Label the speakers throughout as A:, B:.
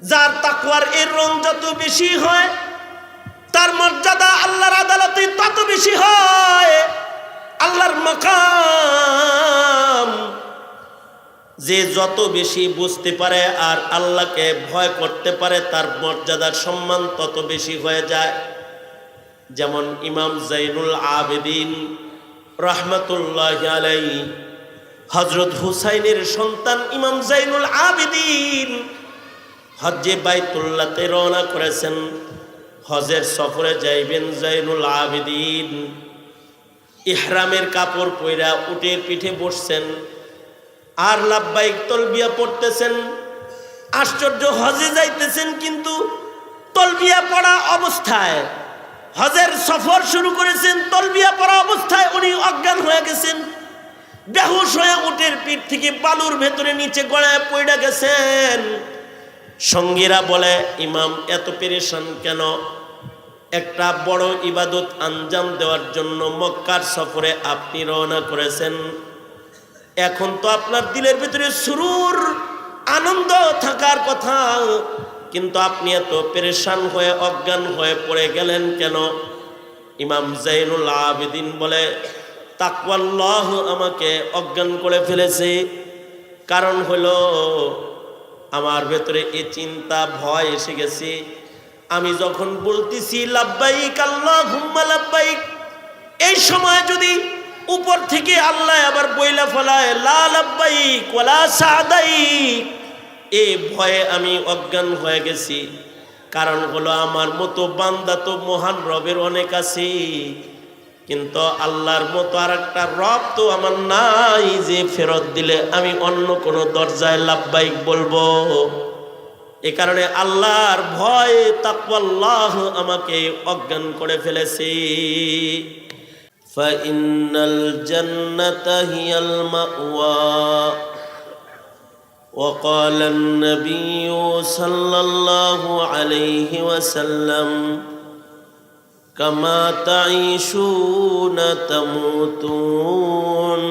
A: যার তাকওয়ার এর রং যত বেশি হয় তার মর্যাদা আল্লাহর আদালতে তত বেশি হয়, আল্লাহর মাকাম। যে যত বেশি বুঝতে পারে আর আল্লাহকে ভয় করতে পারে তার মর্যাদার সম্মান তত বেশি হয়ে যায়। যেমন ইমাম জাইনুল আবেদিন রাহমাতুল্লাহি আলাইহি, হযরত হুসাইনের সন্তান ইমাম জাইনুল আবেদিন হজ্জে বাইতুল্লাহতে রওনা করেছেন। হজের সফরে যাইবেন জাইনুল আবেদিন ইহরামের কাপড় পইরা উটের পিঠে বসছেন আর লাব্বাইক তলবিয়া পড়তেছেন। আশ্চর্য, হজে যাইতেছেন কিন্তু তলবিয়া পড়া অবস্থায়, হজের সফর শুরু করেছেন তলবিয়া পড়া অবস্থায় উনি অজ্ঞান হয়ে গেছেন, বেহুশ হয়ে উটের পিঠ থেকে বালুর ভেতরে নিচে গড়ায় পড়ে গেছেন। সঙ্গীরা বলে, ইমাম এত পেরেশান কেন? একটা বড় ইবাদত আঞ্জাম দেওয়ার জন্য মক্কার সফরে আপনি রওনা করেছেন, এখন তো আপনার দিলের ভিতরে সুরুর আনন্দ থাকার কথা, কিন্তু আপনি এত পেরেশান হয়ে অজ্ঞান হয়ে পড়ে গেলেন কেন? ইমাম জাইনুল আবেদিন বলে, তাকওয়াল্লাহ আমাকে অজ্ঞান করে ফেলেছে। কারণ হলো আমার ভেতরে এই চিন্তা ভয় এসে গেছে, আমি যখন বলতেছি লাব্বাইক আল্লাহুম্মা লাব্বাইক, এই সময় যদি উপর থেকে আল্লাহ আবার বইলা ফেলায় লা লাব্বাইক ওয়ালা সাদাইক, এই ভয়ে আমি অজ্ঞান হয়ে গেছি। কারণ হলো আমার মতো বান্দা তো মহান রবের অনেক আছে, কিন্তু আল্লাহর মতো আর একটা রব তো আমার নাই যে ফেরত দিলে আমি অন্য কোনো দরজায় লাব্বাইক বলবো। এ কারণে আল্লাহর ভয় তাকওয়াল্লাহ আমাকে অজ্ঞান করে ফেলেছে। ফাইন্নাল জান্নাতা হিয়াল মাওয়া وقال النبي صلى الله عليه وسلم كما تعيشون تموتون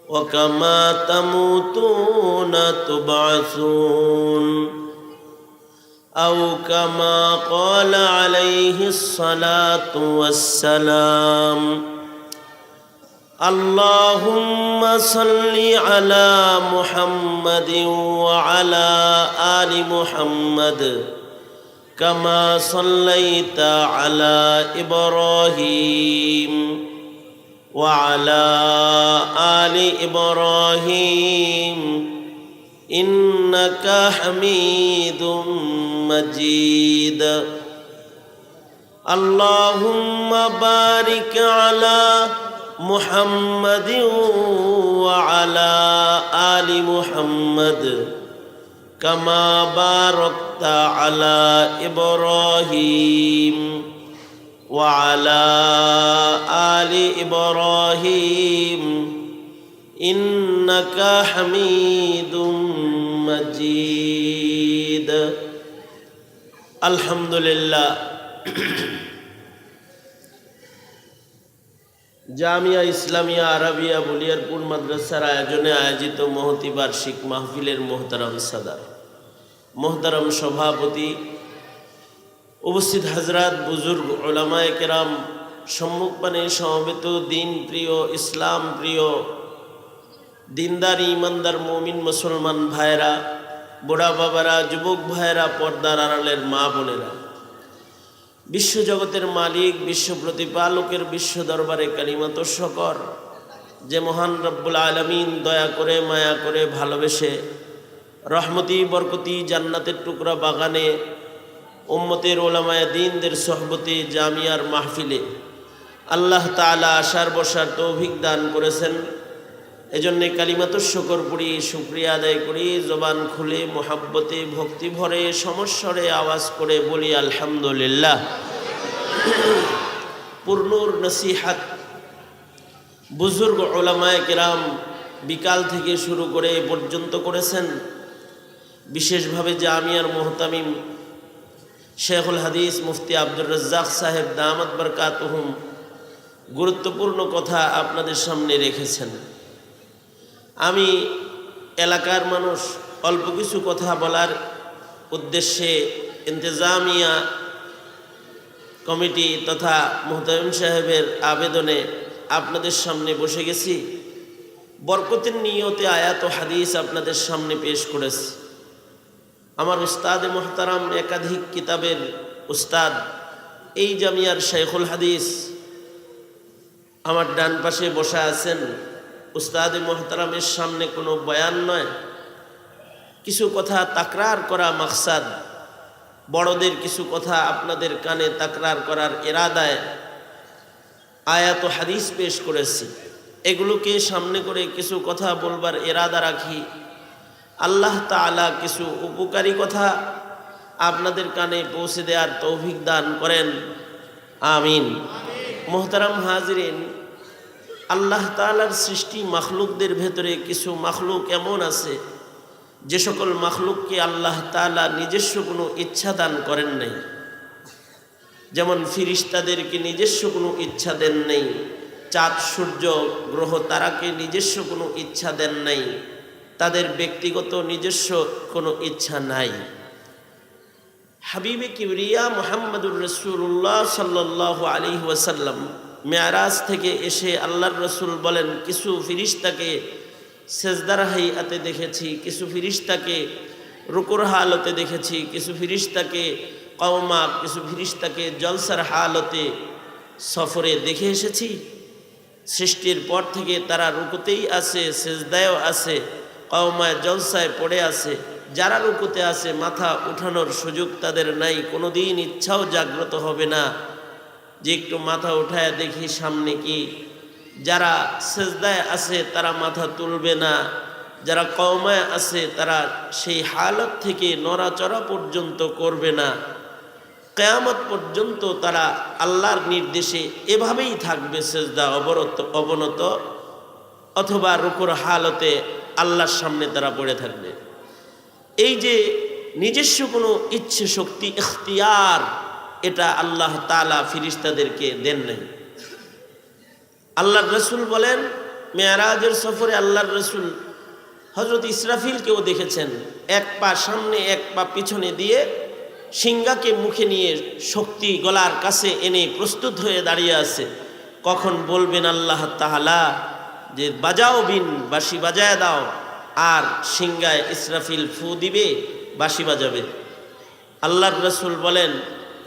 A: وكما تموتون تبعثون أو كما قال عليه الصلاة والسلام اللهم صل على محمد وعلى آل محمد كما صليت على إبراهيم وعلى آل إبراهيم إنك حميد مجيد اللهم بارك على محمد وعلى آل محمد كما باركت على إبراهيم وعلى آل إبراهيم إنك حميد مجيد الحمد لله জামিয়া ইসলামিয়া আরাবিয়া বলিয়ারপুর মাদ্রাসার আয়োজনে আয়োজিত মহতি বার্ষিক মাহফিলের মোহতারাম সাদার, মোহতারাম সভাপতি, উপস্থিত হাজরাত, বুজুর্গ, উলামায়ে কেরাম, সম্মুখপানে সমবেত দিন প্রিয়, ইসলাম প্রিয়, দিনদার ইমানদার মুমিন মুসলমান ভাইরা, বুড়া বাবারা, যুবক ভাইরা, পর্দার আড়ালের মা বোনেরা, বিশ্বজগতের মালিক, বিশ্ব প্রতিপালকের বিশ্ব দরবারে কালিমাত শকর, যে মহান রব্বুল আলামিন দয়া করে, মায়া করে, ভালোবেসে রহমতি বরকতি জান্নাতের টুকরা বাগানে উম্মতের ওলামায়ে দ্বীনদের সোহবতে জামিয়ার মাহফিলে আল্লাহ তাআলা আসার বসার তৌফিক দান করেছেন। এজন্যে কালিমাত শকর পড়ি, শুকরিয়া আদায় করি, জবান খুলে মোহাব্বতে ভক্তি ভরে সমস্বরে আওয়াজ করে বলি আলহামদুলিল্লাহ। পূর্ণুর নসিহাত বুজুর্গ উলামায়ে কেরাম বিকাল থেকে শুরু করে এ পর্যন্ত করেছেন। বিশেষভাবে জামিয়ার মুহতামিম শেখুল হাদিস মুফতি আব্দুর রাজ্জাক সাহেব দামাত বরকাতুহুম গুরুত্বপূর্ণ কথা আপনাদের সামনে রেখেছেন। আমি এলাকার মানুষ, অল্প কিছু কথা বলার উদ্দেশ্যে ইন্তেজামিয়া কমিটি তথা মুহতামিম সাহেবের আবেদনে আপনাদের সামনে বসে গেছি। বরকতের নিয়তে আয়াত ও হাদিস আপনাদের সামনে পেশ করেছি। আমার উস্তাদ মুহতারাম, একাধিক কিতাবের উস্তাদ, এই জামিয়ার শেখুল হাদিস আমার ডান পাশে বসে আছেন। উস্তাদ মুহতারামের সামনে কোনো বয়ান নয়, কিছু কথা তাকরার করা মাকসাদ, বড়দের কিছু কথা আপনাদের কানে তাকরার করার ইরাদায় আয়াত ও হাদিস পেশ করেছি। এগুলোকে সামনে করে কিছু কথা বলবার ইরাদা রাখি। আল্লাহ তাআলা কিছু উপকারী কথা আপনাদের কানে পৌঁছে দেওয়ার তৌফিক দান করেন, আমিন। মোহতারাম হাজিরিন, আল্লাহ তাআলার সৃষ্টি মাখলুকদের ভেতরে কিছু মাখলুক এমন আছে যে সকল মাখলুককে আল্লাহ তাআলা নিজস্ব কোনো ইচ্ছা দান করেন নাই। যেমন ফিরিস্তাদেরকে নিজস্ব কোনো ইচ্ছা দেন নাই, চাঁদ সূর্য গ্রহ তারাকে নিজস্ব কোনো ইচ্ছা দেন নাই, তাদের ব্যক্তিগত নিজস্ব কোনো ইচ্ছা নাই। হাবিবে কিবরিয়া মুহাম্মদুর রাসূলুল্লাহ সাল্লাল্লাহু আলাইহি ওয়াসাল্লাম মেরাজ থেকে এসে আল্লাহর রসুল বলেন, কিছু ফিরিস্তাকে সেজদার হাইয়াতে দেখেছি, কিছু ফিরিস্তাকে রুকুর হালতে দেখেছি, কিছু ফিরিস্তাকে কওমা, কিছু ফিরিস্তাকে জলসার হালতে সফরে দেখে এসেছি। সৃষ্টির পর থেকে তারা রুকুতেই আছে, সেজদায়ও আছে, কওমায় জলসায় পড়ে আছে। যারা রুকুতে আছে মাথা উঠানোর সুযোগ তাদের নাই, কোনোদিন ইচ্ছাও জাগ্রত হবে না যে একটু মাথা উঠায় দেখি সামনে কি। যারা সেজদায় আছে তারা মাথা তুলবে না, যারা কওমায় আছে তারা সেই হালত থেকে নড়াচড়া পর্যন্ত করবে না। কিয়ামত পর্যন্ত তারা আল্লাহর নির্দেশে এভাবেই থাকবে, সেজদা অবনত অথবা রুকুর হালতে আল্লাহর সামনে তারা পড়ে থাকবে। এই যে নিজস্ব কোনো ইচ্ছে শক্তি, ইখতিয়ার, এটা আল্লাহ তাআলা ফিরিস্তাদেরকে দেন নাই। আল্লাহর রসুল বলেন, মেরাজের সফরে আল্লাহর রসুল হযরত ইসরাফিলকেও দেখেছেন, এক পা সামনে এক পা পিছনে দিয়ে সিংহাকে মুখে নিয়ে শক্তি গলার কাছে এনে প্রস্তুত হয়ে দাঁড়িয়ে আছে। কখন বলবেন আল্লাহ তাআলা যে বাজাও বিন, বাঁশি বাজায় দাও, আর সিংহায় ইসরাফিল ফু দিবে, বাঁশি বাজাবে। আল্লাহর রসুল বলেন,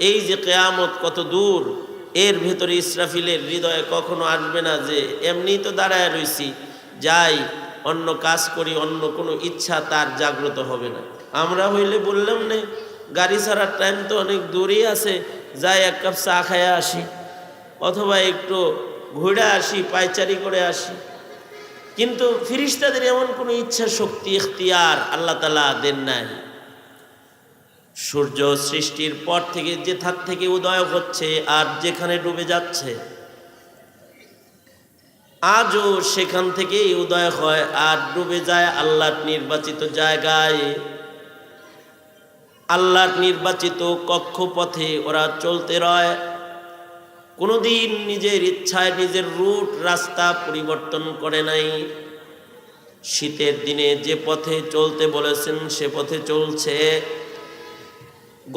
A: এই যে কিয়ামত কত দূর, এর ভেতরে ইসরাফিলের হৃদয়ে কখনো আসবে না যে এমনি তো দাঁড়ায় রইছি, যাই অন্য কাজ করি, অন্য কোনো ইচ্ছা তার জাগ্রত হবে না। আমরা হইলে বললাম না, গাড়ি ছাড়ার টাইম তো অনেক দূরেই আছে, যাই এক কাপ চা খাইয়া আসি, অথবা একটু ঘুরে আসি, পায়চারি করে আসি। কিন্তু ফিরিস্তাদের এমন কোনো ইচ্ছা শক্তি, ইখতিয়ার আল্লাহ তাআলা দেন নাই। সূর্য সৃষ্টির পর থেকে যেখান থেকে উদয় হচ্ছে আর যেখানে ডুবে যাচ্ছে, আজও সেখান থেকেই উদয় হয় আর ডুবে যায় আল্লাহর নির্বাচিত জায়গায়। আল্লাহর নির্বাচিত কক্ষপথে ওরা চলতে রয়, কোনোদিন নিজের ইচ্ছায় নিজের রুট রাস্তা পরিবর্তন করে নাই। শীতের দিনে যে পথে চলতে বলেছেন সে পথে চলছে,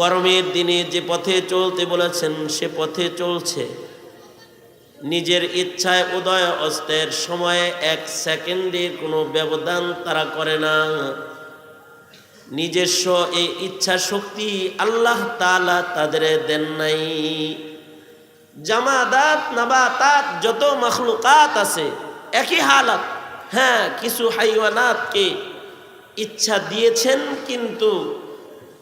A: গরমের দিনে যে পথে চলতে বলেছেন সে পথে চলছে। নিজের ইচ্ছায় উদয় অস্তের সময়ে এক সেকেন্ডের কোনো ব্যবধান তারা করে না। নিজস্ব এই ইচ্ছা শক্তি আল্লাহ তাআলা তাদের দেন নাই। জামাদাত নাবাতাত যত মাখলুকাত আছে একই হালাত। হ্যাঁ, কিছু হাইওয়ানাতকে ইচ্ছা দিয়েছেন, কিন্তু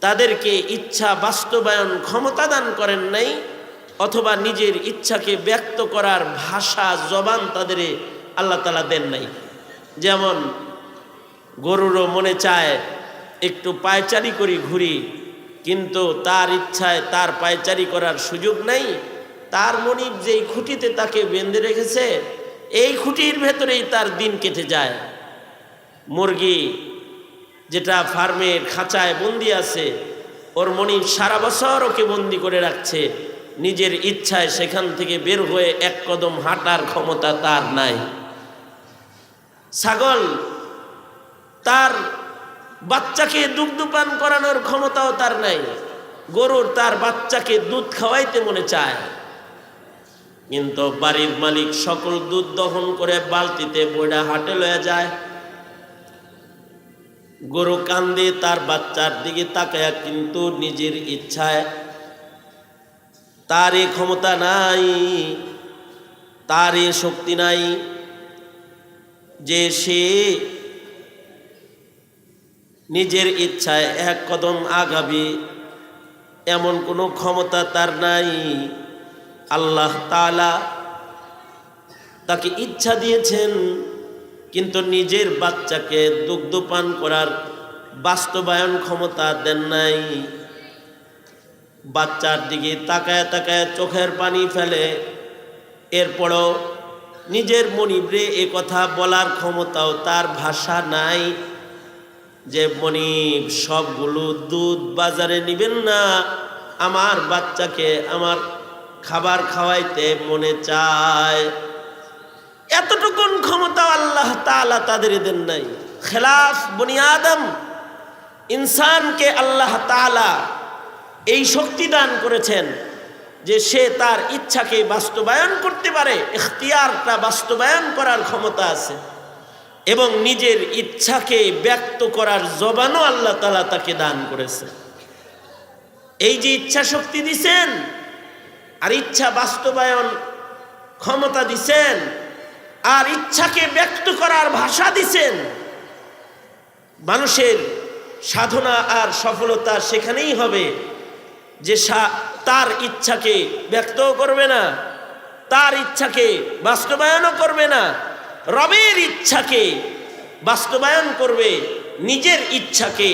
A: তাদেরকে ইচ্ছা বাস্তবায়ন ক্ষমতা দান করেন নাই, অথবা নিজের ইচ্ছাকে ব্যক্ত করার ভাষা, জবান তাদের আল্লাহ তাআলা দেন নাই। যেমন গরুরও মনে চায় একটু পায়চারি করি ঘুরি, কিন্তু তার ইচ্ছায় তার পায়চারি করার সুযোগ নাই। তার মনিব যেই খুঁটিতে তাকে বেঁধে রেখেছে, এই খুঁটির ভেতরেই তার দিন কেটে যায়। মুরগি যেটা ফার্মের খাঁচায় বন্দি আছে, ওর মনিব সারা বছর ওকে বন্দি করে রাখছে, নিজের ইচ্ছায় সেখান থেকে বের হয়ে এক কদম হাঁটার ক্ষমতা তার নাই। ছাগল তার বাচ্চাকে দুগ্ধ পান করানোর ক্ষমতাও তার নাই। গরুর তার বাচ্চাকে দুধ খাওয়াইতে মনে চায়, কিন্তু বাড়ির মালিক সকল দুধ দহন করে বালতিতে বইড়া হাটে লয়ে যায়। গরু কান্দে তার বাচ্চার দিকে তাকায়া, কিন্তু নিজের ইচ্ছায় তার এ ক্ষমতা নাই, তার এ শক্তি নাই যে সে নিজের ইচ্ছায় এক কদম আগাবে, এমন কোনো ক্ষমতা তার নাই। আল্লাহ তাআলা তাকে ইচ্ছা দিয়েছেন, কিন্তু নিজের বাচ্চাকে দুগ্ধ পান করার বাস্তবায়ন ক্ষমতা দেন নাই। বাচ্চার দিকে তাকায় তাকায় চোখের পানি ফেলে, এরপরও নিজের মনিবরে এ কথা বলার ক্ষমতাও তার ভাষা নাই যে মনিব সবগুলো দুধ বাজারে নিবেন না, আমার বাচ্চাকে আমার খাবার খাওয়াইতে মনে চায়। এতটুকুন ক্ষমতা আল্লাহ তাআলা তাদের দেন নাই। খেলাফ বনি আদম, ইনসানকে আল্লাহ তাআলা এই শক্তি দান করেছেন যে সে তার ইচ্ছাকে বাস্তবায়ন করতে পারে, ইখতিয়ারটা বাস্তবায়ন করার ক্ষমতা আছে, এবং নিজের ইচ্ছাকে ব্যক্ত করার জবানও আল্লাহ তাআলা তাকে দান করেছে। এই যে ইচ্ছা শক্তি দিছেন আর ইচ্ছা বাস্তবায়ন ক্ষমতা দিছেন আর ইচ্ছাকে ব্যক্ত করার ভাষা দিছেন, মানুষের সাধনা আর সফলতা সেখানেই হবে যে তার ইচ্ছাকে ব্যক্তও করবে না, তার ইচ্ছাকে বাস্তবায়নও করবে না, রবের ইচ্ছাকে বাস্তবায়ন করবে, নিজের ইচ্ছাকে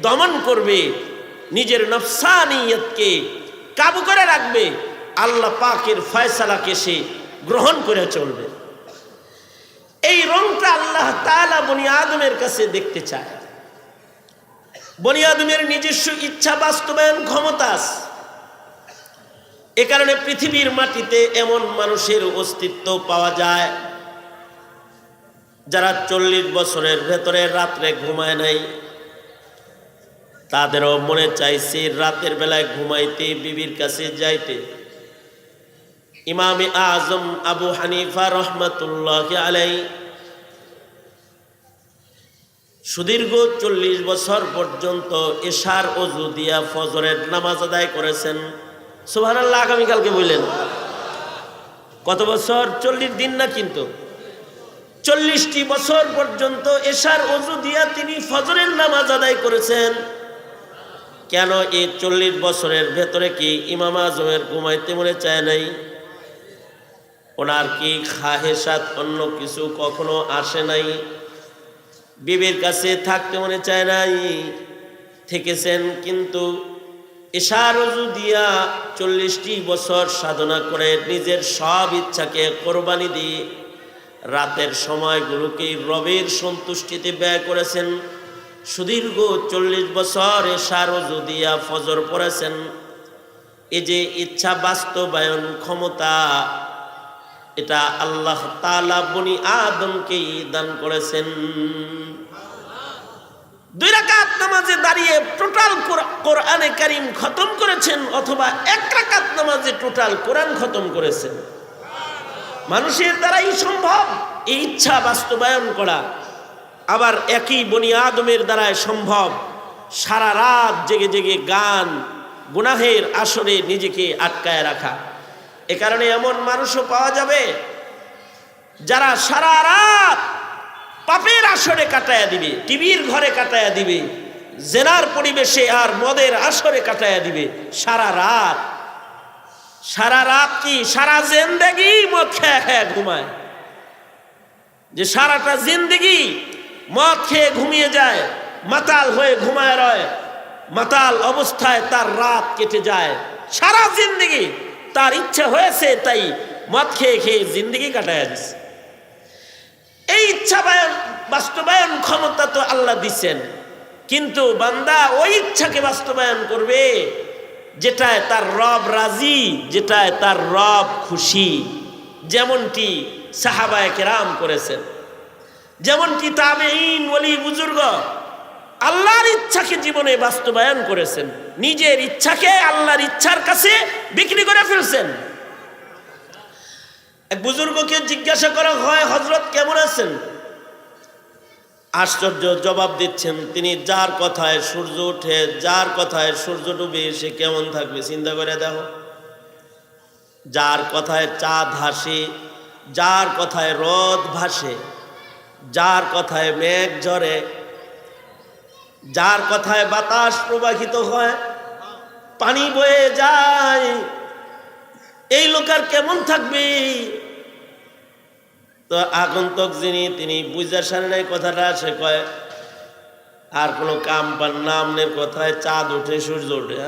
A: দমন করবে, নিজের নফসানিয়তকে কাবু করে রাখবে, আল্লাহ পাকের ফয়সালাকে সে গ্রহণ করে চলবে। এই রংটা আল্লাহ তাআলা বনি আদমের কাছে দেখতে চায়। বনি আদমের নিজস্ব ইচ্ছা বাস্তবায়ন ক্ষমতা আছে। এ কারণে পৃথিবীর মাটিতে এমন মানুষের অস্তিত্ব পাওয়া যায় যারা 40 বছরের ভেতরে রাত্রে ঘুমায় নাই, তাদেরও মনে চাইছে রাতের বেলায় ঘুমাইতে, বিবির কাছে যাইতে। ইমামে আজম আবু হানিফা রহমাতুল্লাহি আলাইহি সুদীর্ঘ 40 বছর পর্যন্ত এশার ওযু দিয়া ফজরের নামাজ আদায় করেছেন। সুবহানাল্লাহ। আগামীকালকে বললেন কত বছর? 40 দিন না, কিন্তু 40টি বছর পর্যন্ত এশার ওযু দিয়া তিনি ফজরের নামাজ আদায় করেছেন। কেন এই 40 বছরের ভেতরে কি ইমাম আজমের ঘুমাইতে মনে চায় নাই? ওনার কি খাহেসাত অন্য কিছু কখনো আসে নাই? বিবির কাছে থাকতে মনে চায় নাই? থেকেছেন, কিন্তু এশার ওযু দিয়া 40টি বছর সাধনা করে নিজের সব ইচ্ছাকে কোরবানি দিয়ে রাতের সময়গুলোকে রবের সন্তুষ্টিতে ব্যয় করেছেন। সুদীর্ঘ 40 বছর এশার ওযু দিয়া ফজর পড়েছেন। এই যে ইচ্ছা বাস্তবায়ন ক্ষমতা, এটা আল্লাহ তাআলা বনি আদমকেই দান করেছেন। 2 রাকাত নামাজে দাঁড়িয়ে টোটাল কোরআনে কারীম খতম করেছেন, অথবা 1 রাকাত নামাজে টোটাল কোরআন খতম করেছেন। মানুষের দ্বারাই সম্ভব এই ইচ্ছা বাস্তবায়ন করা। আবার একই বনি আদমের দ্বারাই সম্ভব সারা রাত জেগে জেগে গান, গুনাহের আসরে নিজেকে আটকায় রাখা। এ কারণে এমন মানুষও পাওয়া যাবে যারা সারা রাত পাপের আসরে কাটায়া দিবে, টিভির ঘরে কাটায়া দিবে, জেনার পরিবেশে আর মদের আসরে কাটায়া দিবে সারা রাত। সারা রাত কি সারা জিন্দেগি মদ খেয়ে খেয়ে ঘুমায়, যে সারাটা জিন্দেগি মদ খেয়ে ঘুমিয়ে যায়, মাতাল হয়ে ঘুমায় রয়, মাতাল অবস্থায় তার রাত কেটে যায়। সারা জিন্দেগি তার ইচ্ছা হয়েছে তাই মদ খেয়ে খেয়ে জিন্দেগি কাটায় দিচ্ছে। এই ইচ্ছা বাস্তবায়ন ক্ষমতা তো আল্লাহ দিচ্ছেন, কিন্তু বান্দা ওই ইচ্ছাকে বাস্তবায়ন করবে যেটায় তার রব রাজি, যেটায় তার রব খুশি। যেমনটি সাহাবায়ে কেরাম করেছেন, যেমনটি তাবেঈন ওলি বুজুর্গ আল্লাহর ইচ্ছাকে জীবনে বাস্তবায়ন করেছেন, নিজের ইচ্ছাকে আল্লাহর ইচ্ছার কাছে বিক্রি করে ফেলছেন। এক বুজুর্গকে জিজ্ঞাসা করা হয়, হযরত কেমন আছেন? আশ্চর্য জবাব দিচ্ছেন তিনি, যার কথায় সূর্য ওঠে, যার কথায় সূর্য ডুবে, সে কেমন থাকবে চিন্তা করে দেখো। যার কথায় চাঁদ হাসে, যার কথায় রোদ ভাসে, যার কথায় মেঘ ঝরে, যার কথায় বাতাস প্রবাহিত হয়, পানি বয়ে যায়, এই লোক আর কেমন থাকবে? তো আগন্তক যিনি, তিনি বুঝা সারে নাই কথাটা, সে কয় আর কোনো কাম পান না, আমনের কথায় চাঁদ ওঠে সূর্য ওঠে।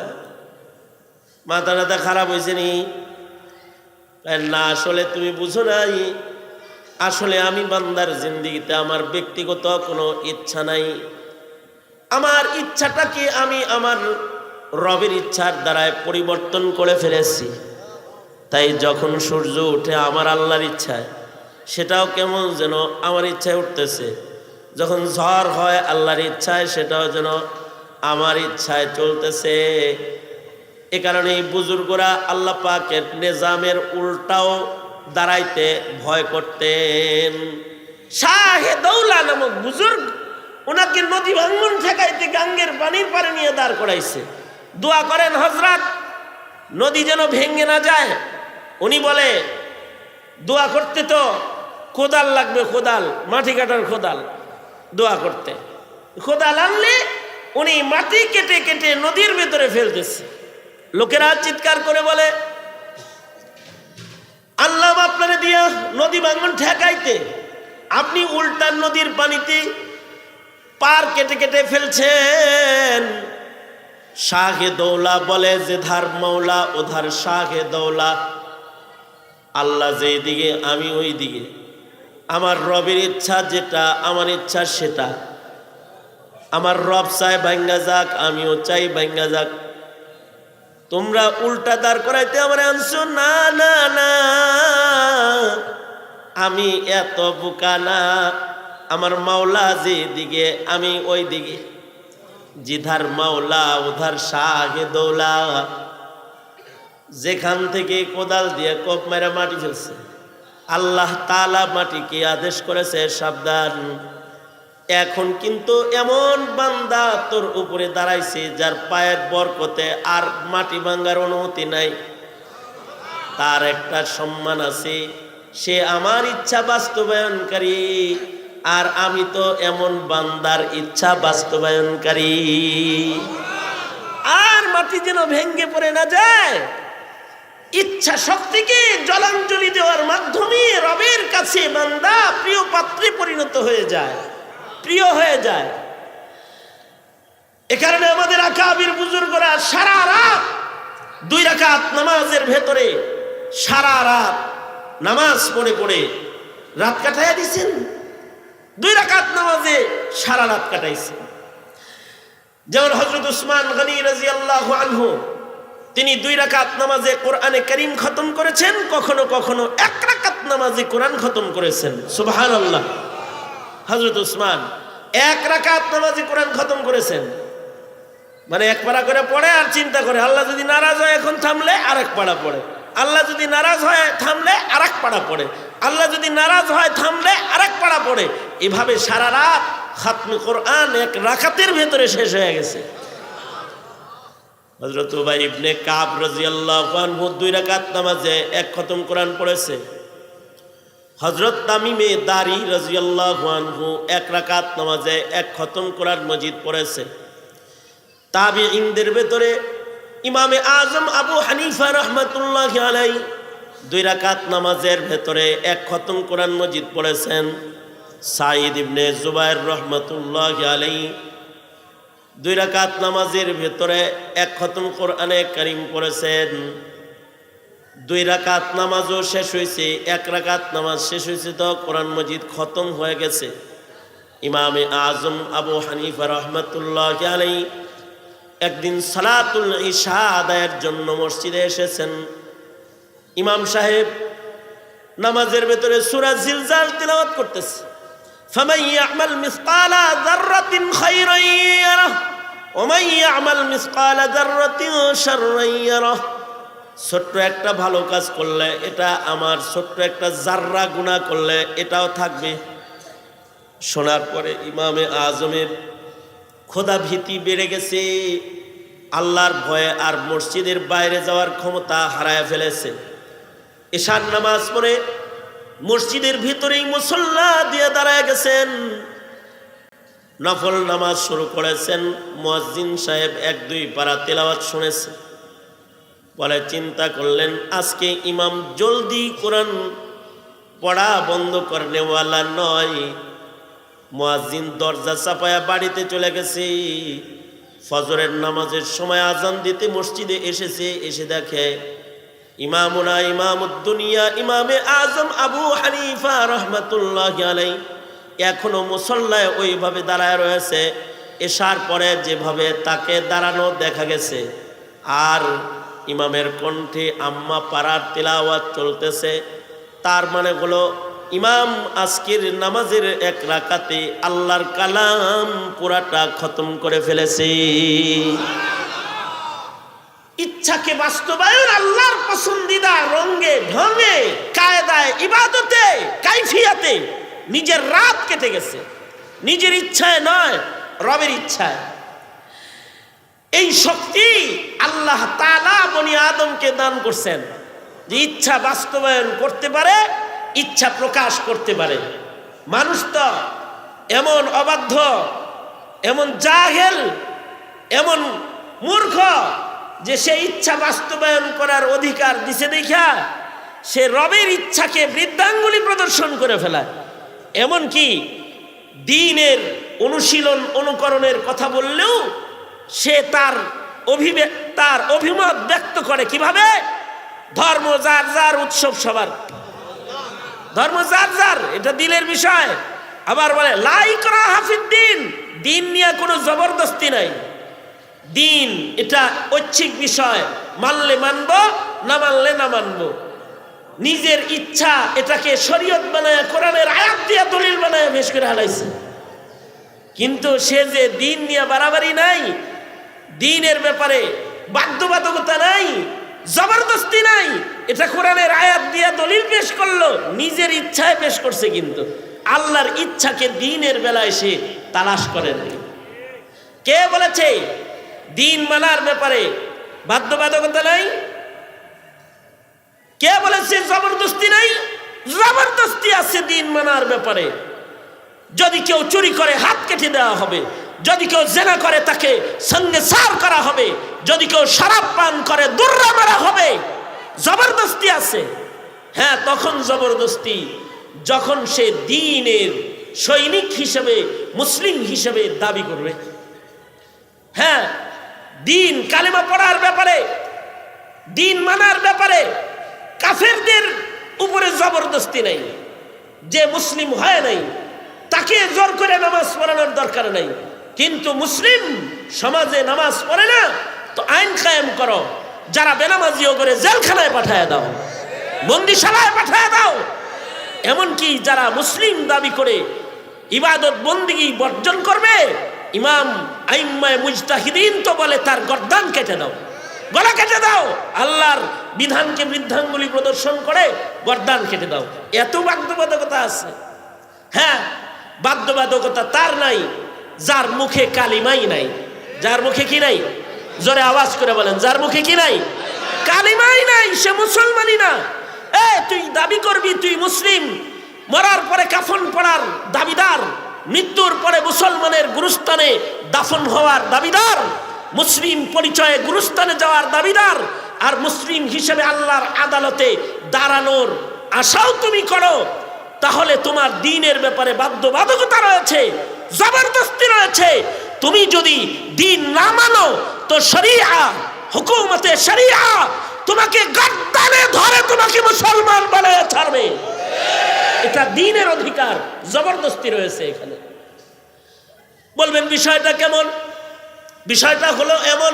A: মাথা টাথা খারাপ হয়েছে নি? না, আসলে তুমি বুঝো নাই, আসলে আমি বান্দার জিন্দেগিতে আমার ব্যক্তিগত কোনো ইচ্ছা নাই। আমার ইচ্ছাটাকে আমি আমার রবের ইচ্ছার দ্বারায় পরিবর্তন করে ফেলেছি। তাই যখন সূর্য ওঠে আমার আল্লাহর ইচ্ছায়, সেটাও কেমন যেন আমার ইচ্ছায় উঠতেছে। যখন ঝড় হয় আল্লাহর ইচ্ছায়, সেটাও যেন আমার ইচ্ছায় চলতেছে। এ কারণে বুজুর্গরা আল্লাহ পাকের নিজামের উল্টাও দাঁড়াইতে ভয় করতেন। শাহে দৌলা নামক বুজুর্গ, ওনাকে নদী ভাঙ্গন ঠেকাইতে গাঙ্গের পানির পারে নিয়ে দাঁড় করাইছে। দোয়া করেন হযরত নদী যেন ভেঙে না যায়। উনি বলে দোয়া করতে তো কোদাল লাগবে, কোদাল, মাটি কাটার কোদাল, দোয়া করতে কোদাল আনলে উনি মাটি কেটে কেটে নদীর ভেতরে ফেলতেছে। লোকেরা চিৎকার করে বলে, আল্লাহ আপনারে দিয়া নদী ভাঙ্গন ঠেকাইতে আপনি উল্টার নদীর পানিতে পার কেটে কেটে ফেলছেন। শাহে দৌলা বলে, যে ধার মৌলা ওধার শাহে দৌলা। আল্লাহ যেই দিকে আমি ওই দিকে, আমার রবের ইচ্ছা যেটা, আমার ইচ্ছা সেটা। আমার রব চাই ভাঙ্গা যাক, আমিও চাই ভাঙ্গা যাক। তোমরা উল্টা দাঁড় করাইতে আমার আনছো? না না না, আমি এত বোকা না। আমার মাওলা যে দিকে আমি ওই দিকে, জিধার মাওলা উধার শাহে দৌলা। যেখান থেকে কোদাল দিয়ে কোপ মেরা মাটি ফেলছে, আল্লাহ তাআলা মাটিকে আদেশ করেছে, সাবধান, এখন কিন্তু এমন বান্দা তোর উপরে দাঁড়াইছে যার পায়ের বরকতে আর মাটি ভাঙ্গার অনুমতি নাই। তার একটা সম্মান আছে, সে আমার ইচ্ছা বাস্তবায়নকারী, আর আমি তো এমন বান্দার ইচ্ছা বাস্তবায়নকারী। আর মাটি যেন ভেঙ্গে পড়ে না যায়, ইচ্ছা শক্তিকে জলাঞ্জলি দেওয়ার মাধ্যমে রবের কাছে বান্দা প্রিয় পাত্রে পরিণত হয়ে যায়, প্রিয় হয়ে যায়। এ কারণে আমাদের আকাবির বুজুর্গরা সারা রাত 2 রাকাত নামাজের ভেতরে সারা রাত নামাজ পড়ে পড়ে রাত কাটাইয়া দিয়েছেন। 2 রাকাত নামাজে সারা রাত কাটাইছেন। যেমন হযরত উসমান গনি রাদিয়াল্লাহু আনহু, তিনি 2 রাকাত নামাজে কোরআনে কারীম খতম করেছেন, কখনো কখনো 1 রাকাত নামাজে কোরআন খতম করেছেন। সুবহানাল্লাহ। হযরত উসমান 1 রাকাত নামাজে কোরআন খতম করেছেন, মানে 1 পারা করে পড়ে আর চিন্তা করে আল্লাহ যদি নারাজ হয় এখন থামলে আরেক পারা পড়ে, আল্লাহ যদি নারাজ হয় থামলে আরেক পারা পড়ে, আল্লাহ যদি নারাজ হয় থামলে আরেক পারা পড়ে। এভাবে সারা রাত খাতমে কোরআন 1 রাকাতের ভেতরে শেষ হয়ে গেছে। হযরত উবাই ইবনে কাব রাদিয়াল্লাহু আনহু 2 রাকাত নামাজে 1 খতম কোরআন পড়েছে। হযরত তামিমে দারি রাদিয়াল্লাহু আনহু 1 রাকাত নামাজে 1 খতম কোরআন মজিদ পড়েছে। তাবিঈনদের ভেতরে ইমামে আজম আবু হানিফা রাহমাতুল্লাহি আলাইহি 2 রাকাত নামাজের ভেতরে 1 খতম কোরআন মজিদ পড়েছেন। সাঈদ ইবনে জুবায়ের রাহমাতুল্লাহি আলাইহি 2 রাকাত নামাজের ভেতরে 1 খতম কোরআনে কারীম পড়েছেন। 2 রাকাত নামাজও শেষ হয়েছে, 1 রাকাত নামাজ শেষ হয়েছে তো কোরআন মজিদ খতম হয়ে গেছে। ইমামে আজম আবু হানিফা রাহমাতুল্লাহি আলাইহি একদিন সালাতুল ইশা আদায়ের জন্য মসজিদে এসেছেন। ইমাম সাহেব নামাজের ভেতরে সূরা জিলজাল তিলাওয়াত করতেছে। ফামান ইয়ামাল মিসকালা যাররাতিন খায়রান ইয়ারাহ ওয়া মান ইয়ামাল মিসকালা যাররাতিন শাররান ইয়ারাহ। ছোট্ট একটা ভালো কাজ করলে এটা আমার, ছোট্ট একটা জাররা গুনাহ করলে এটাও থাকবে। শোনার পরে ইমামে আজমের খোদা ভীতি বেড়ে গেছে, আল্লাহর ভয়ে আর মসজিদের বাইরে যাওয়ার ক্ষমতা হারায় ফেলেছে। এশার নামাজ পড়ে মসজিদের ভিতরেই মুসল্লা দিয়ে দাঁড়ায় গেছেন, নফল নামাজ শুরু করেছেন। মুয়াজ্জিন সাহেব 1-2 পারা তেলাওয়াত শুনেছেন, বলে চিন্তা করলেন আজকে ইমাম জলদি কোরআন পড়া বন্ধ করনেওয়ালা নয়। মুয়াজ্জিন দরজা চাপায়া বাড়িতে চলে গেছে। ফজরের নামাজের সময় আজান দিতে মসজিদে এসেছে, এসে দেখে ইমামুনা ইমামুদ্দুনিয়া ইমামে আজম আবু হানিফা রাহমাতুল্লাহি আলাইহি এখনো মুসল্লায় ওইভাবে দাঁড়ায় রয়েছে। এশার পরে যেভাবে তাকে দাঁড়ানো দেখা গেছে, আর ইমামের কণ্ঠে আম্মা পারার তিলাওয়াত চলতেছে। তার মানে হলো ইমাম আজকের নামাজের 1 রাকাতে আল্লাহর কালাম পুরাটা খতম করে ফেলেছে। ইচ্ছাকে বাস্তবায়ন আল্লাহর পছন্দিদা রঙে ঢঙে কায়দায় ইবাদতে কাইফিয়াতে নিজের রাত কেটে গেছে, নিজের ইচ্ছায় নয়, রবের ইচ্ছায়। এই শক্তি আল্লাহ তাআলা বনি আদমকে দান করছেন যে ইচ্ছা বাস্তবায়ন করতে পারে, ইচ্ছা প্রকাশ করতে পারে। মানুষ তো এমন অবাধ্য, এমন জাহেল, এমন মূর্খ যে সে ইচ্ছা বাস্তবায়ন করার অধিকার দিছে দেখা সে রবের ইচ্ছাকে বৃদ্ধাঙ্গুলি প্রদর্শন করে ফেলায়। এমনকি দ্বীনের অনুশীলন অনুকরণের কথা বললেও সে তার অভিমত ব্যক্ত করে কিভাবে? ধর্ম যার যার, উৎসব সবার, ধর্ম যার যার, এটা দিলের বিষয়। আবার বলে লা ইকরাহা ফিদ্দীন, দিন নিয়ে কোনো জবরদস্তি নাই। দিন এটা ঐচ্ছিক বিষয়, মানলে মানব, না মানলে না মানব। নিজের ইচ্ছা এটাকে শরীয়ত বানায়, কোরআনের আয়াত দিয়ে দলিল বানায় বেশ করে হালাইছে। কিন্তু সে যে দিন নিয়ে বাড়াবাড়ি নাই, দিনের ব্যাপারে বাধ্যবাধকতা নাই, জবরদস্তি নাই, এটা কোরআনের আয়াত দিয়ে দলিল পেশ করলো, নিজের ইচ্ছায় পেশ করছে। কিন্তু আল্লাহর ইচ্ছাকে দিনের বেলায় সে তালাশ করেন। কে বলেছে দিন মানার ব্যাপারে বাধ্যবাধকতা নাই? কে বলেছে জবরদস্তি নাই? জবরদস্তি আছে দিন মানার ব্যাপারে। যদি কেউ চুরি করে হাত কেটে দেওয়া হবে, যদি কেউ জেনা করে তাকে সঙ্গে সার করা হবে, যদি কেউ শরাব পান করে দুর্রা মারা হবে। জবরদস্তি আছে। হ্যাঁ, তখন জবরদস্তি যখন সে দ্বীনের সৈনিক হিসেবে, মুসলিম হিসেবে দাবি করবে। হ্যাঁ, দ্বীন কালেমা পড়ার ব্যাপারে, দ্বীন মানার ব্যাপারে কাফেরদের উপরে জবরদস্তি নাই। যে মুসলিম হয় নাই তাকে জোর করে নামাজ পড়ানোর দরকার নাই। কিন্তু মুসলিম সমাজে নামাজ পড়ে না তো আইন কায়েম করো, যারা বেনামাজিও করে জেলখানায় পাঠায় দাও, বন্দিশালায় পাঠায় দাও। এমনকি যারা মুসলিম দাবি করে ইবাদত বন্দিগি বর্জন করবে, ইমাম আইম্মায়ে মুজতাহিদিন তো বলে তার গর্দান কেটে দাও, গলা কেটে দাও। আল্লাহর বিধানকে বৃদ্ধাঙ্গুলি প্রদর্শন করে গর্দান কেটে দাও। এত বাধ্যবাধকতা আছে। হ্যাঁ, বাধ্যবাধকতা তার নাই যার মুখে কালিমাই নাই। যার মুখে কি নাই? জোরে আওয়াজ করে বলেন, যার মুখে কি নাই? কালিমাই নাই, সে মুসলমানই না। তুই দাবি করবি তুই মুসলিম, মরার পরে কাফন পরার দাবিদার, মৃত্যুর পরে মুসলমানের গুরুস্থানে দাফন হওয়ার দাবিদার, মুসলিম পরিচয়ে গুরুস্থানে যাওয়ার দাবিদার, আর মুসলিম হিসেবে আল্লাহর আদালতে দাঁড়ানোর আশাও তুমি করো, তাহলে তোমার দ্বীনের ব্যাপারে বাধ্যবাধকতা রয়েছে, জবরদস্তি রয়েছে। তুমি যদি দ্বীন না মানো তো শরিয়া, হুকুমতে শরিয়া তোমাকে গর্দানে ধরে তোমাকে মুসলমান বানায় ছাড়বে। এটা দ্বীনের অধিকার, জবরদস্তি রয়েছে এখানে। বলবেন বিষয়টা কেমন? বিষয়টা হলো এমন,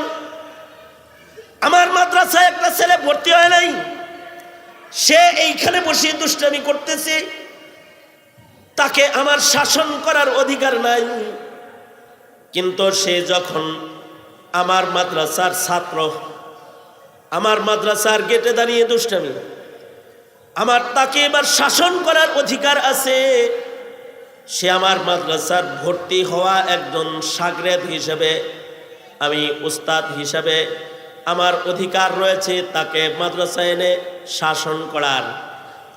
A: আমার মাদ্রাসায় একটা ছেলে ভর্তি হয় নাই, সে এইখানে বসে দুষ্টামি করতেছে। তাকে আমার শাসন করার অধিকার নাই। কিন্তু সে যখন আমার মাদ্রাসার ছাত্র, আমার মাদ্রাসার গেটে দাঁড়িয়ে দুষ্টামি, আমার তাকে এবার শাসন করার অধিকার আছে। সে আমার মাদ্রাসার ভর্তি হওয়া একজন শাগরেদ হিসেবে, আমি উস্তাদ হিসেবে আমার অধিকার রয়েছে তাকে মাদ্রাসায় এনে শাসন করার,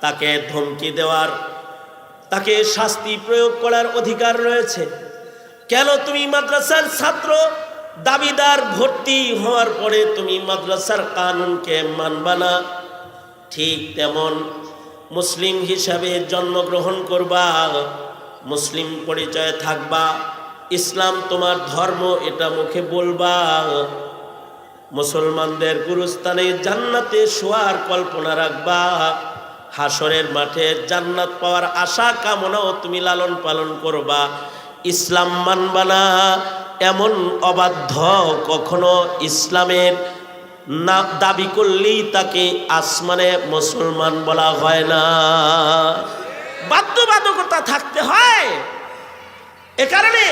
A: তাকে ধমকি দেওয়ার, তাকে শাস্তি প্রয়োগ করার অধিকার রয়েছে। কেন তুমি মাদ্রাসার ছাত্র দাবিদার, ভর্তি হওয়ার পরে তুমি মাদ্রাসার কানুনকে মানবা না? ঠিক তেমন মুসলিম হিসাবে জন্মগ্রহণ করবা, মুসলিম পরিচয়ে থাকবা, ইসলাম তোমার ধর্ম এটা মুখে বলবা, মুসলমানদের গুরুস্থানে জান্নাতে শোয়ার কল্পনা রাখবা, হাসরের মাঠে জান্নাত পাওয়ার আশা কামনাও তুমি লালন পালন করবা, ইসলাম মানবা না। এমন অবাধ্য কখনো ইসলামের না দাবি করলেই তাকে আসমানে মুসলমান বলা হয় না। বাধ্যবাধকতা থাকতে হয়। এ কারণে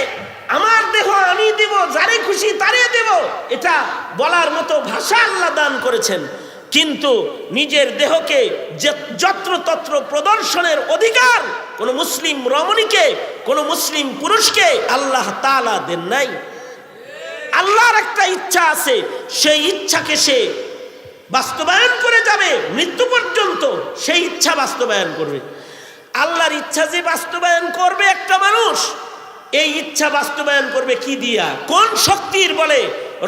A: আমার দেহ আমি দেব, যারে খুশি তারে দেব, এটা বলার মতো ভাষা আল্লাহ দান করেছেন। কিন্তু নিজের দেহকে যত্রতত্র প্রদর্শনের অধিকার কোন মুসলিম রমণীকে, কোন মুসলিম পুরুষকে আল্লাহ তাআলা দেন নাই। আল্লাহর একটা ইচ্ছা আছে, সেই ইচ্ছাকে সে বাস্তবায়ন করে যাবে মৃত্যু পর্যন্ত, সেই ইচ্ছা বাস্তবায়ন করবে। আল্লাহর ইচ্ছা যে বাস্তবায়ন করবে একটা মানুষ, এই ইচ্ছা বাস্তবায়ন করবে কি দিয়া, কোন শক্তির বলে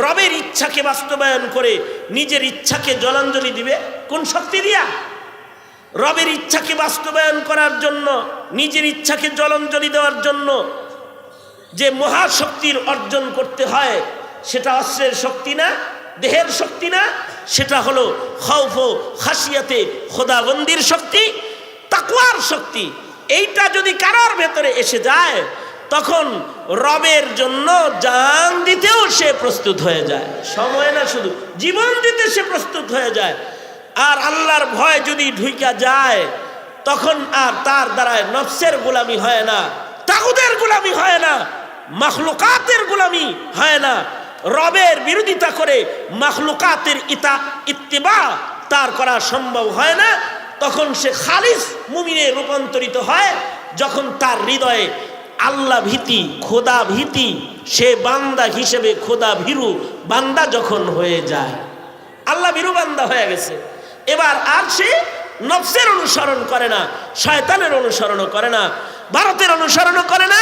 A: রবের ইচ্ছাকে বাস্তবায়ন করে নিজের ইচ্ছাকে জলাঞ্জলি দিবে? কোন শক্তি দিয়া? রবের ইচ্ছাকে বাস্তবায়ন করার জন্য, নিজের ইচ্ছাকে জলাঞ্জলি দেওয়ার জন্য যে মহাশক্তির অর্জন করতে হয়, সেটা অস্ত্রের শক্তি না, দেহের শক্তি না, সেটা হলো খৌফ ও খাসিয়াতে খোদাবন্দির শক্তি, তাকওয়ার শক্তি। এইটা যদি কারোর ভেতরে এসে যায়, তখন রবের জন্য জান দিতেও সে প্রস্তুত হয়ে যায়। সময় না, শুধু জীবন দিতে সে প্রস্তুত হয়ে যায়। আর আল্লাহর ভয় যদি ঢুইকা যায়, তখন আর তার দ্বারায় নফসের গোলামি হয় না, তাগুতের গোলামি হয় না, মাখলুকাতের গোলামি হয় না। রবের বিরোধিতা করে মাখলুকাতের ইত্তিবা তার করা সম্ভব হয় না। তখন সে খালিস মুমিনে রূপান্তরিত হয়, যখন তার হৃদয়ে আল্লাহ ভীতি, খোদা ভীতি, সে বান্দা হিসেবে খোদা ভীরু বান্দা যখন হয়ে যায়, আল্লাহ ভীরু বান্দা হয়ে গেছে, এবার আর সে নফসের অনুসরণ করে না, শয়তানের অনুসরণও করে না, ভারতের অনুসরণও করে না,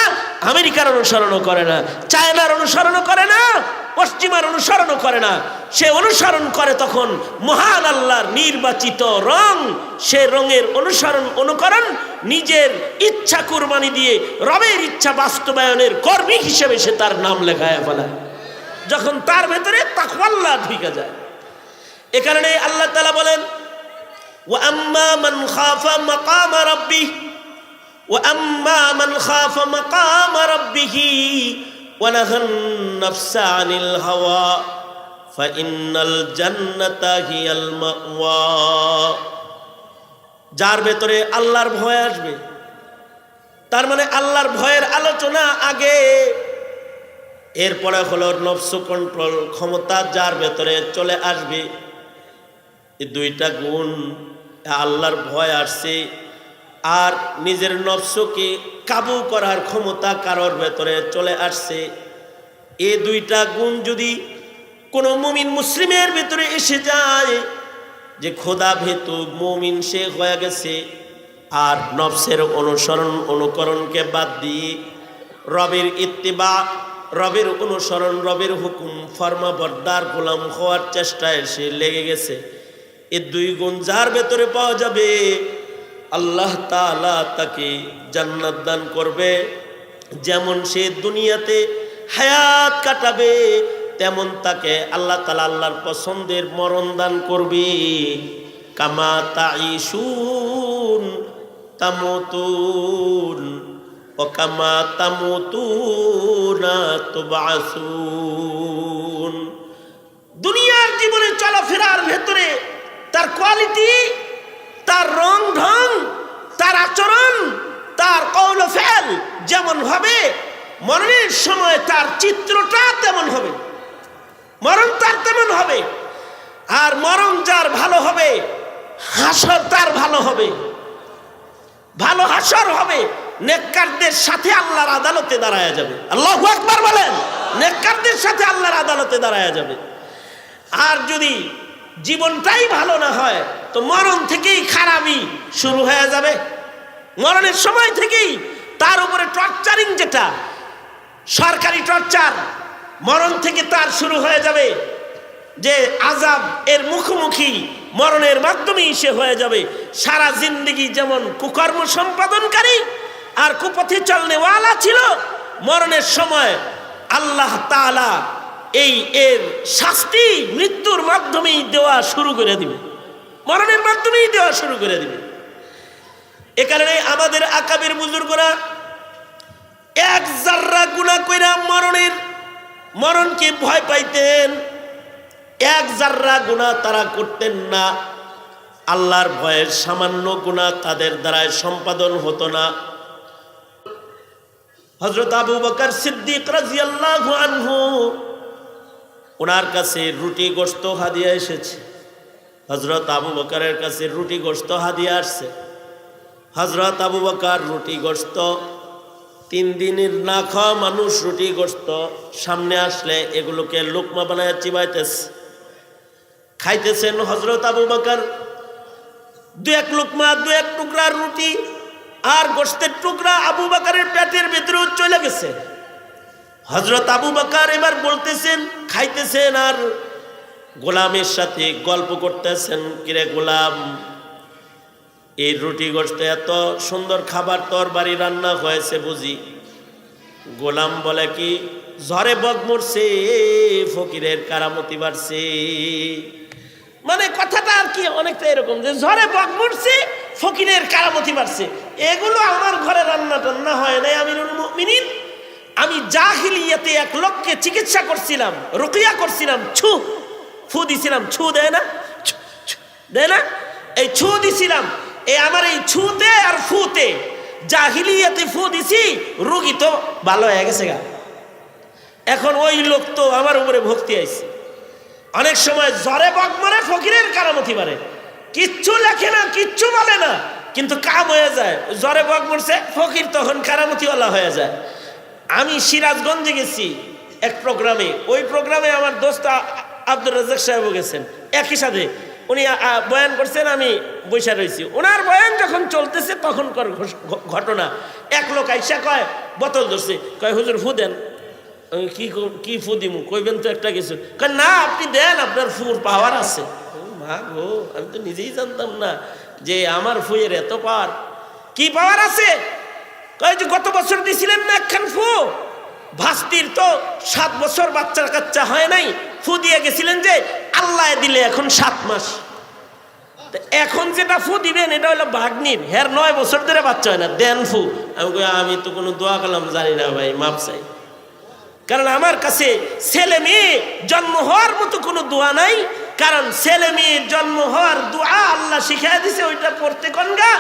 A: আমেরিকার অনুসরণও করে না, চায়নার অনুসরণও করে না, পশ্চিমার অনুসরণও করে না। সে অনুসরণ করে তখন মহান আল্লাহর নির্বাচিত রং, সে রঙের অনুকরণ নিজের ইচ্ছা কুরবানি দিয়ে রবের ইচ্ছা বাস্তবায়নের কর্মী হিসেবে সে তার নাম লেখায় ফেলায়, যখন তার ভেতরে তাকওয়াল্লাহ ঢুকে যায়। এ কারণে আল্লাহ তাআলা বলেন, ওয়া আম্মা মান খাফা মাকামা রাব্বিহি ওয়া আম্মা মান খাফা মাকামা রাব্বিহি ওয়া নাহান নাফসা আনিল হাওয়া ফাইন্নাল জান্নাতা হিয়াল মাওয়া। যার ভেতরে আল্লাহর ভয় আসবে, তার মানে আল্লাহর ভয়ের আলোচনা আগে, এরপরে হলো নফস কন্ট্রোল ক্ষমতা যার ভেতরে চলে আসবে। এই দুইটা গুণ, আল্লাহর ভয় আসছে আর নিজের নফসকে কাবু করার ক্ষমতা কারোর ভেতরে চলে আসছে। এই দুইটা গুণ যদি কোনো মুমিন মুসলিমের ভেতরে এসে যায়, যে খোদা ভীতু মুমিন সে হয়ে গেছে, আর নফসের অনুকরণকে বাদ দিয়ে রবের ইত্তিবা, রবের অনুসরণ, রবের হুকুম ফরমাবরদার গোলাম হওয়ার চেষ্টায় সে লেগে গেছে, এই দুই গুণ যার ভেতরে পাওয়া যাবে, আল্লাহ তাআলা তাকে জান্নাত দান করবে। যেমন সে দুনিয়াতে হায়াত কাটাবে, তেমন তাকে আল্লাহ তাআলা আল্লাহর পছন্দের মরণ দান করবে। কামা তাঈশুন তামুতুন ও কামা তামুতুনা তুবআসুন। দুনিয়ার জীবনে চলাফেরার ভেতরে তার কোয়ালিটি, তার রং ঢং, তার আচরণ, তার কৌল যেমন হবে, মরণের সময় তার চিত্রটা তেমন হবে, মরণ তার তেমন হবে। আর মরণ যার ভালো হবে, হাসর তার ভালো হবে, ভালো হাসর হবে। নেককারদের সাথে আল্লাহর আদালতে দাঁড়ায়া যাবে। আল্লাহু আকবার বলেন। নেককারদের সাথে আল্লাহর আদালতে দাঁড়ায়া যাবে। আর যদি জীবনটাই ভালো না হয়, তো মরণ থেকেই খারাপই শুরু হয়ে যাবে। মরণের সময় থেকেই তার উপরে টর্চারিং, যেটা সরকারি টর্চার, মরণ থেকে তার শুরু হয়ে যাবে। যে আযাব এর মুখোমুখি মরণের মাধ্যমেই সে হয়ে যাবে। সারা জিন্দেগি যেমন কুকর্ম সম্পাদনকারী আর কুপথে চলনেওয়ালা ছিল, মরণের সময় আল্লাহ তাআলা এর শাস্তি মৃত্যুর মাধ্যমেই দেওয়া শুরু করে দিবে, মরণের মাধ্যমেই দেওয়া শুরু করে দিবে। এ কারণে আমাদের আকাবের বুজুর্গরা এক জাররা গুনাহ কইরা মরণকে ভয় পাইতেন। এক জাররা গুনাহ তারা করতেন না। আল্লাহর ভয়ের সামান্য গুনাহ তাদের দ্বারায় সম্পাদন হতো না। হযরত আবু বকর সিদ্দিক রাদিয়াল্লাহু আনহু, ওনার কাছে রুটি গোশত হাদিয়া এসেছে। হযরত আবু বকরের কাছে রুটি গোশত হাদিয়া আসছে। হযরত আবু বকর রুটি গোশত, 3 দিনের না খাওয়া মানুষ রুটি গোশত সামনে আসলে এগুলোকে লোকমা বানায় চিবাইতেছে, খাইতেছেন। হযরত আবু বকর 2-1 লোকমা, 2-1 টুকরা রুটি আর গোশতের টুকরা আবু বকরের পেটের ভিতরে চলে গেছে। হযরত আবু বকর এবার বলতেছেন, খাইতেছেন আর গোলামের সাথে গল্প করতেছেন, কিরে গোলাম, এই রুটি গোশত এত সুন্দর খাবার তোর বাড়ি রান্না হয়েছে বুঝি? গোলাম বলে কি, ঝড়ে বক মরছে, ফকিরের কারামতি বাড়ছে। মানে কথাটা আর কি অনেকটা এরকম যে ঝড়ে বক মরছে, ফকিরের কারামতি বাড়ছে। এগুলো আমার ঘরে রান্না টান্না হয় নাই আমিরুল মুমিনিন। আমি জাহিলিয়াতে 1 লোককে চিকিৎসা করছিলাম, রুকিয়া করছিলাম, ফু দিছিলাম। ছু দেয় না, দেয় না, এই ছু দিছিলাম। আমার এই ছুতে আর ফুতে জাহিলিয়াতে ফু দিছি, রোগী তো ভালো হয়ে গেছে গা। এখন ওই লোক তো আমার উপরে ভক্তি আইছে। অনেক সময় জ্বরে বক মারে, ফকিরের কারামতি বাড়ে, কিচ্ছু লেখে না, কিচ্ছু বলে না, কিন্তু কাম হয়ে যায়। জ্বরে বক মরছে, ফকির তখন কারামতিওয়ালা হয়ে যায়। আমি সিরাজগঞ্জে গেছি এক প্রোগ্রামে। ওই প্রোগ্রামে আমার দোস্ত আব্দুর রাজ্জাক সাহেবও গেছেন। একই সাথে উনি বয়ান করছেন, আমি বসে রয়েছি। ওনার বয়ান যখন চলতেছে তখনকার ঘটনা। 1 লোক আইসা কয়, বোতল ধরছে, কয় হুজুর ফু দেন। কি ফু দিমু, কইবেন তো একটা কিছু। কয় না, আপনি দেন, আপনার ফুর পাওয়ার আছে। মা গো, আমি তো নিজেই জানতাম না যে আমার ফুয়ের এত পাওয়ার। কি পাওয়ার আছে? কয় যে গত বছর দিছিলেন না একখান ফু, ভাস্তির তো 7 বছর বাচ্চা কাচ্চা হয় নাই, ফু দিয়ে গেছিলেন যে আল্লাহ দিলে এখন 7 মাস। এখন যেটা ফু দিবেন এটা হলো ভাগ্নির, হের 9 বছর ধরে বাচ্চা হয় না, দেন ফু। আমি তো কোনো দোয়া কালাম জানি না ভাই, মাপ চাই। কারণ আমার কাছে ছেলে মেয়ে জন্ম হওয়ার মতো কোনো দোয়া নাই। কারণ ছেলে মেয়ে জন্ম হওয়ার দোয়া আল্লাহ শিখাই দিছে, ওইটা পড়তে কনগা।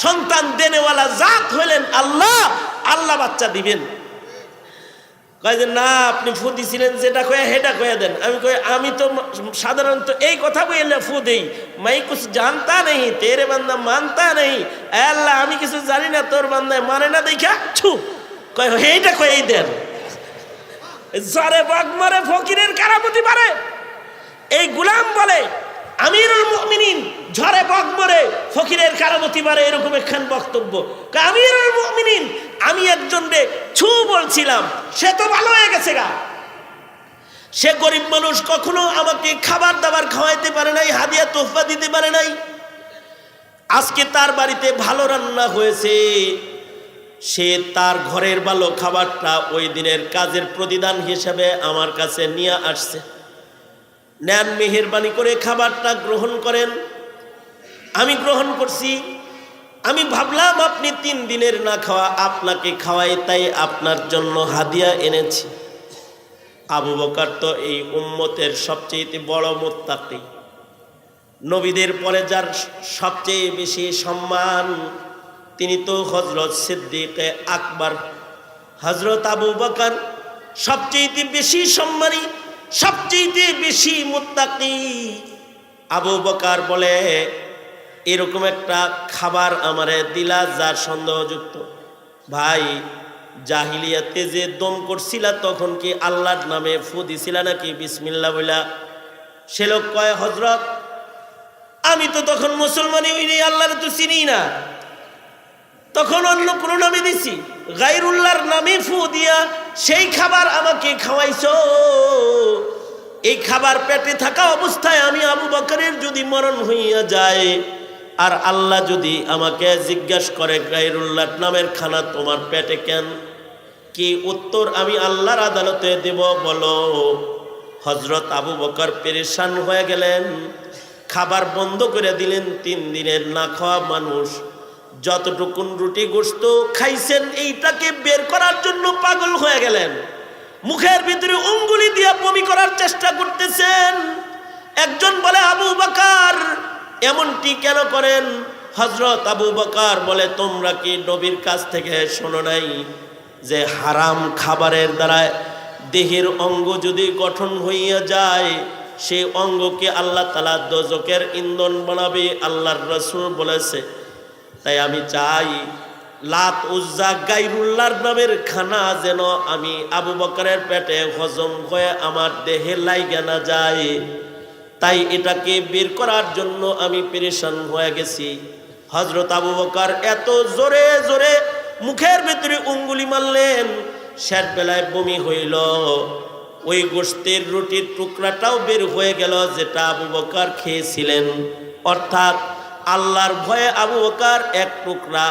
A: সন্তান দেনেওয়ালা জাত হইলেন আল্লাহ, আল্লাহ বাচ্চা দিবেন। কয় যে না, আপনি ফু দিছিলেন যেটা কয়ে হেটা কয়ে দেন। আমি কই, আমি তো সাধারণত এই কথা বলে ফু দেই, মাই কুছ জানতা নেই, তেরে বান্দা মানতা নেই। আল্লাহ, আমি কিছু জানি না, তোর বান্দায় মানে না দেখা ছু। কয় এইটা কয়েই দেন। জ্বরে বক মারে, ফকিরের কারামতি বাড়ে। এই গোলাম বলে আমিরুল মুমিনিন ঝড়ে বক মরে, ফকিরের কারামতি বাড়ে, এরকম একখান বক্তব্য। আমিরুল মুমিনিন, আমি একজনকে ছু বলছিলাম, সে তো ভালো হয়ে গেছে গা। সে গরিব মানুষ, কখনো আমাকে খাবার দাবার খাওয়াইতে পারে নাই, হাদিয়া তোহফা দিতে পারে নাই। আজকে তার বাড়িতে ভালো রান্না হয়েছে, সে তার ঘরের ভালো খাবারটা ওই দিনের কাজের প্রতিদান হিসেবে আমার কাছে নিয়ে আসছে। নেন, মেহেরবানি করে খাবারটা গ্রহণ করেন। আমি গ্রহণ করছি। আমি ভাবলাম আপনি 3 দিনের না খাওয়া, আপনাকে খাওয়াই, তাই আপনার জন্য হাদিয়া এনেছি। আবু বকর তো এই উম্মতের সবচেয়ে বড় মুত্তাকি, নবীদের পরে যার সবচেয়ে বেশি সম্মান, তিনি তো হযরত সিদ্দিক আকবর হযরত আবু বকর সবচেয়ে বেশি সম্মানী, সবচেয়ে বেশি মুত্তাকি। আবু বকর বলে, এরকম একটা খাবার আমারে দিলা যার সন্দেহযুক্ত। ভাই, জাহিলিয়াতে যে দম করছিলা তখন কি আল্লাহর নামে ফু দিছিলা নাকি বিসমিল্লাহ বইলা? সে লোক কয়, হযরত আমি তো তখন মুসলমানই হইনি, আল্লাহর তো চিনি না, তখন অন্য কোনো নামে দিছি, গায়রুল্লাহর নামে ফু দিয়া সেই খাবার আমাকে খাওয়াইছো। এই খাবার পেটে থাকা অবস্থায় আমি আবু বকরের যদি মরণ হইয়া যায় আর আল্লাহ যদি আমাকে জিজ্ঞাসা করে গায়রুল্লাহর নামের খানা তোমার পেটে কেন, কি উত্তর আমি আল্লাহর আদালতে দেব বলো? হযরত আবু বকর পেরেশান হয়ে গেলেন, খাবার বন্ধ করে দিলেন। 3 দিনের না খাওয়া মানুষ যতটুকুন রুটি গোশত খাইছেন এইটাকে বের করার জন্য পাগল হয়ে গেলেন, মুখের ভিতরে আঙ্গুলি দিয়ে বমি করার চেষ্টা করতেছেন। একজন বলে, আবু বকর এমনটি কেন করেন? হযরত আবু বকর বলে, তোমরা কি নবীর কাছ থেকে শোনো নাই যে হারাম খাবারের দ্বারা দেহের অঙ্গ যদি গঠন হইয়া যায় সেই অঙ্গকে আল্লাহ তাআলা দোজখের ইন্ধন বানাবে, আল্লাহর রাসূল বলেছে। তাই আমি চাই লাত উজ্জা গায়রুল্লাহর নামের খানা যেন আমি আবু বকরের পেটে হজম হয়ে আমার দেহে লাইগা না যায়, তাই এটাকে বের করার জন্য আমি পেরেশান হয়ে গেছি। হযরত আবু বকর এত জোরে জোরে মুখের ভিতরে আঙ্গুলি মারলেন, শেষ বেলায় বমি হইল। ওই গোশতের রুটির টুকরাটাও বের হয়ে গেল যেটা আবু বকর খেয়েছিলেন। অর্থাৎ আল্লাহর ভয়ে আবু বকর এক টুকরা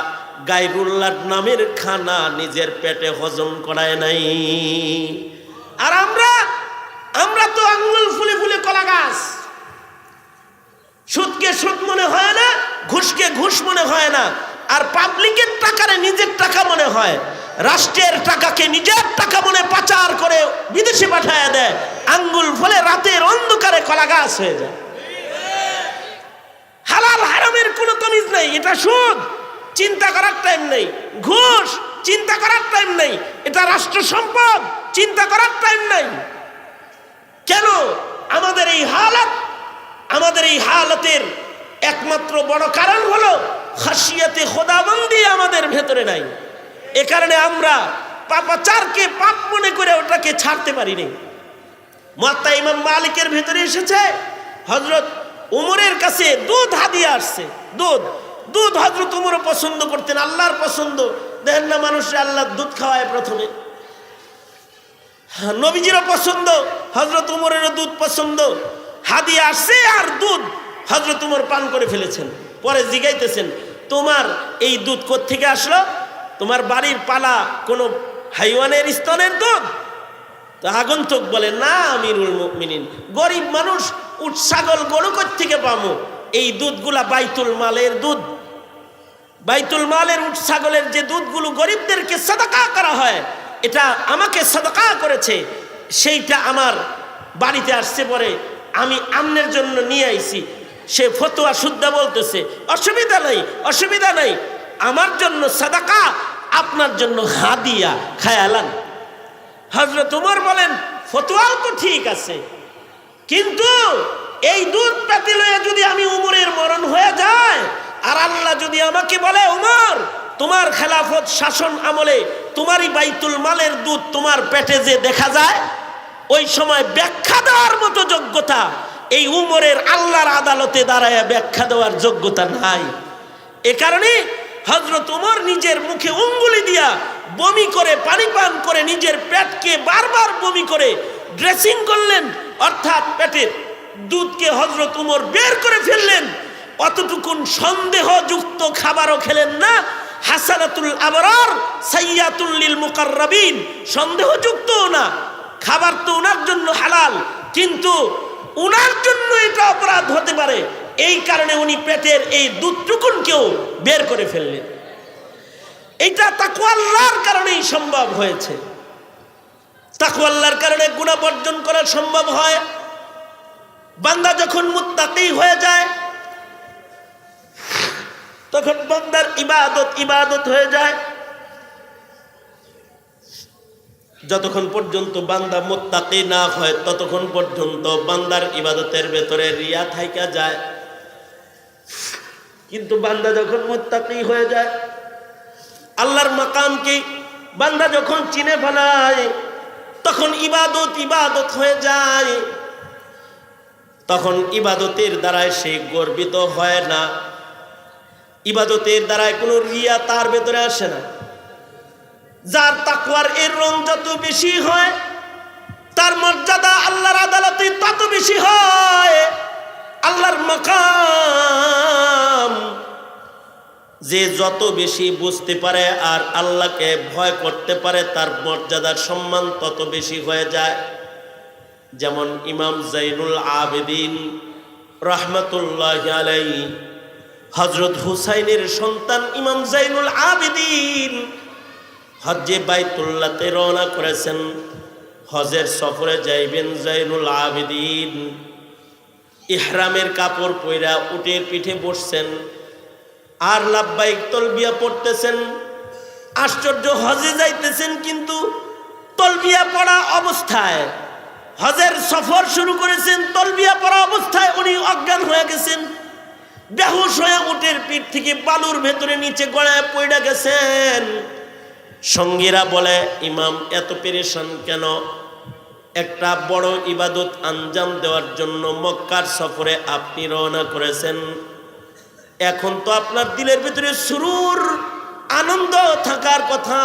A: গায়রুল্লাহর নামের খানা নিজের পেটে হজম করায় নাই। আর আমরা তো আঙ্গুল ফুলে ফুলে কলা গাছ। সুদকে সুদ মনে হয় না, ঘুষকে ঘুষ মনে হয় না, আর পাবলিকের টাকারে নিজের টাকা মনে হয়, রাষ্ট্রের টাকাকে নিজের টাকা মনে পাচার করে বিদেশে পাঠায় দেয়। আঙ্গুল ফলে রাতের অন্ধকারে কলা গাছ হয়ে যায়। হালাল হারামের কোনো তমিজ নেই। এটা সুদ, চিন্তা করার টাইম নেই। ঘুষ, চিন্তা করার টাইম নেই। এটা রাষ্ট্র সম্পদ, চিন্তা করার টাইম নেই। কেন আমাদের এই হালাত? আমাদের এই হালাতের একমাত্র বড় কারণ হলো খাশিয়াতে খোদাবন্দি আমাদের ভেতরে নাই। এ কারণে আমরা পাপাচারকে পাপ মনে করে ওটাকে ছাড়তে পারিনি। মুয়াত্তা ইমাম মালিকের ভেতরে এসেছে, হযরত উমরের কাছে দুধ হাদিয়া আসছে। দুধ হযরত উমরও পছন্দ করতেন, আল্লাহর পছন্দ। দেখেন না মানুষরা আল্লাহ দুধ খাওয়ায় প্রথমে, নবীজিরও পছন্দ, হযরত উমরেরও দুধ পছন্দ। হাদিয়া আসছে আর দুধ হযরত উমর পান করে ফেলেছেন। পরে জিজ্ঞাইতেছেন, তোমার এই দুধ কোত্থেকে আসলো? তোমার বাড়ির পালা কোনো হাইওয়ানের স্তনের দুধ? তো আগন্তুক বলে, না আমিরুল মুমিনিন, গরিব মানুষ উট ছাগল গরু কোত্থেকে পাবো? এই দুধগুলা বাইতুল মালের দুধ। বাইতুল মালের উট ছাগলের যে দুধগুলো গরিবদেরকে সাদাকা করা হয়, এটা আমাকে সাদাকা করেছে, সেইটা আমার বাড়িতে আসছে, পরে আমি আমনের জন্য নিয়ে আইছি। সে ফতোয়া শুদ্ধা বলতেছে, অসুবিধা নাই, অসুবিধা নাই, আমার জন্য সাদাকা, আপনার জন্য হাদিয়া, খায়ালান। হযরত উমর বলেন, ফতোয়াও তো ঠিক আছে, কিন্তু এই দুধ পেতে লয়ে যদি আমি উমরের মরণ হয়ে যায়, আর আল্লাহ যদি আমাকে বলে, উমর তোমার খেলাফত শাসন আমলে তোমারই বাইতুল মালের দুধ তোমার পেটে যে দেখা যায়, ওই সময় ব্যাখ্যা দেওয়ার মতো যোগ্যতা এই উমরের আল্লাহর আদালতে দাঁড়ায় ব্যাখ্যা দেওয়ার যোগ্যতা নাই। এ কারণে হযরত উমর নিজের মুখে আঙ্গুলি দিয়া বমি করে, পানি পান করে, নিজের পেটকে বারবার বমি করে ড্রেসিং করলেন, অর্থাৎ পেটের দুধকে হযরত উমর বের করে ফেললেন। অতটুকুন সন্দেহযুক্ত খাবারও খেলেন না। হাসানাতুল আবরার সাইয়াতুল লিল মুকাররাবিন, সন্দেহযুক্তও না। খাবার তো ওনার জন্য হালাল, কিন্তু ওনার জন্য এটা অপরাধ হতে পারে, এই কারণে উনি পেটের এই দুধটুকুনকেও বের করে ফেললেন। এটা তাকওয়া আল্লাহর কারণেই সম্ভব হয়েছে। তাকওয়া আল্লাহর কারণে গুনাহ বর্জন করা সম্ভব হয়। বান্দা যখন মুত্তাকি হয়ে যায়, তখন বান্দার ইবাদত হয়ে যায়। যতক্ষণ পর্যন্ত বান্দা মুত্তাকি না হয় ততক্ষণ পর্যন্ত বান্দার ইবাদতের ভেতরে রিয়া থাইকা যায়। কিন্তু বান্দা যখন মুত্তাকি হয়ে যায়, আল্লাহর মাকামকে বান্দা যখন চিনে ফেলায়, তখন ইবাদত ইবাদত হয়ে যায়। তখন ইবাদতের দ্বারায় সে গর্বিত হয় না, ইবাদতের দ্বারায় কোনো রিয়া তার ভেতরে আসে না। যার তাকওয়ার এর রং যত বেশি হয়, তার মর্যাদা আল্লাহর আদালতে তত বেশি হয়। আল্লাহর মাকাম যে যত বেশি বুঝতে পারে আর আল্লাহকে ভয় করতে পারে, তার মর্যাদার সম্মান তত বেশি হয়ে যায়। যেমন ইমাম জাইনুল আবেদিন রাহমাতুল্লাহি আলাইহি, হযরত হুসাইনের সন্তান ইমাম জাইনুল আবেদিন হজ্জে বাইতুল্লাহতে রওনা করেছেন। হজের সফরে যাইবেন জাইনুল আবেদিন, ইহরামের কাপড় পইরা উটের পিঠে বসছেন আর লাব্বাইক তলবিয়া পড়তেছেন। আশ্চর্য, হজে যাইতেছেন কিন্তু তলবিয়া পড়া অবস্থায়, হজের সফর শুরু করেছেন তলবিয়া পড়া অবস্থায় উনি অজ্ঞান হয়ে গেছেন। বেহুশ হয়ে উটের পিঠ থেকে বালুর ভেতরে নিচে গড়ায় পড়ে গেছেন। সঙ্গীরা বলে, ইমাম এত পেরেশান কেন? একটা বড় ইবাদত আঞ্জাম দেওয়ার জন্য মক্কার সফরে আপনি রওনা করেছেন। এখন তো আপনার দিলের ভিতরে সুরুর আনন্দ থাকার কথা,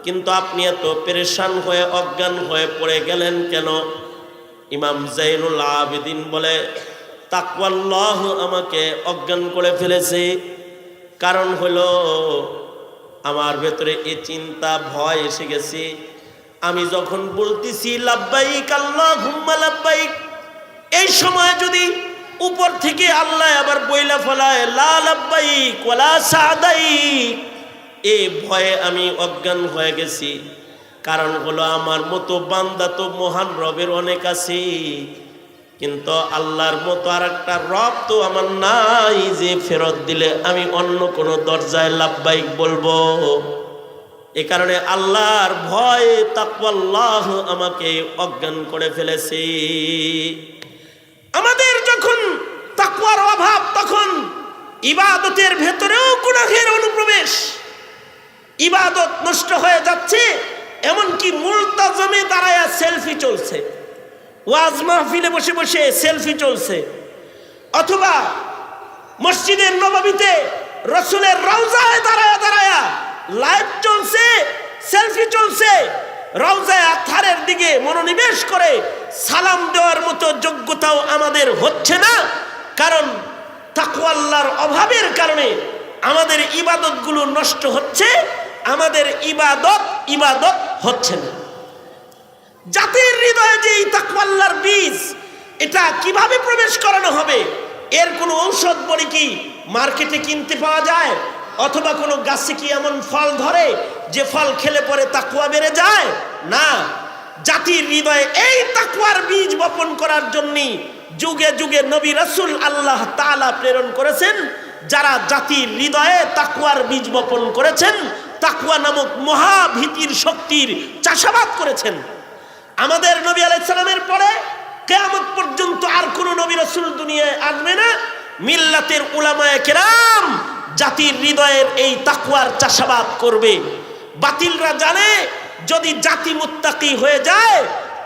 A: কিন্তু আপনি এত পেরেশান হয়ে অজ্ঞান হয়ে পড়ে গেলেন কেন? ইমাম জাইনুল আবেদিন বলে, তাকওয়াল্লাহ আমাকে অজ্ঞান করে ফেলেছে। কারণ হলো আমার ভেতরে এই চিন্তা ভয় এসে গেছে। আমি যখন বলতেছি লাব্বাইক আল্লাহুম্মা লাব্বাইক, এই সময় যদি উপর থেকে আল্লাহ আবার বইলা ফলায় লা লাব্বাইক ওয়ালা সাদাইক, এই ভয়ে আমি অজ্ঞান হয়ে গেছি। কারণ হলো আমার মতো বান্দা তো মহান রবের অনেক আছে, কিন্তু আল্লাহর মতো আর একটা রব তো আমার নাই যে ফেরত দিলে আমি অন্য কোনো দরজায় লাব্বাইক বলবো। এ কারণে আল্লাহর ভয় তাকওয়াল্লাহ আমাকে অজ্ঞান করে ফেলেছে। আমাদের যখন তাকওয়ার অভাব, তখন ইবাদতের ভেতরেও গুনাহের অনুপ্রবেশ, ইবাদত নষ্ট হয়ে যাচ্ছে। এমনকি মুলতাজমে দাঁড়ায়া সেলফি চলছে, ওয়াজ মাহফিলে বসে বসে সেলফি চলছে, অথবা মসজিদের নববীতে রাসূলের রওজায় দাঁড়ায়া দাঁড়ায়া লাইভ চলছে, সেলফি চলছে। রওজায় আথারের দিকে মনোনিবেশ করে সালাম দেওয়ার মতো যোগ্যতাও আমাদের হচ্ছে না। কারণ তাকওয়া আল্লাহর অভাবের কারণে আমাদের ইবাদতগুলো নষ্ট হচ্ছে, আমাদের ইবাদত হচ্ছে না। জাতির হৃদয়ে যে এই তাকওয়া আল্লাহর বীজ, এটা কিভাবে প্রবেশ করানো হবে? এর কোনো ঔষধ বলি কি মার্কেটে কিনতে পাওয়া যায়? অথবা কোনো গাছে কি এমন ফল ধরে যে ফল খেলে পরে তাকওয়া বেড়ে যায়? না। জাতির হৃদয়ে এই তাকওয়ার বীজ বপন করার জন্য যুগে যুগে নবী রাসূল আল্লাহ তাআলা প্রেরণ করেছেন, যারা জাতির হৃদয়ে তাকওয়ার বীজ বপন করেছেন, তাকওয়া নামক মহাভীতির শক্তির চাষাবাদ করেছেন। আমাদের নবী আলাইহিস সালামের পরে কিয়ামত পর্যন্ত আর কোনো নবী রাসূল দুনিয়ায় আসবে না। মিল্লাতের উলামায়ে কেরাম জাতির হৃদয়ের এই তাকওয়ার চাষাবাদ করবে। বাতিলরা জানে যদি জাতি মুত্তাকি হয়ে যায়,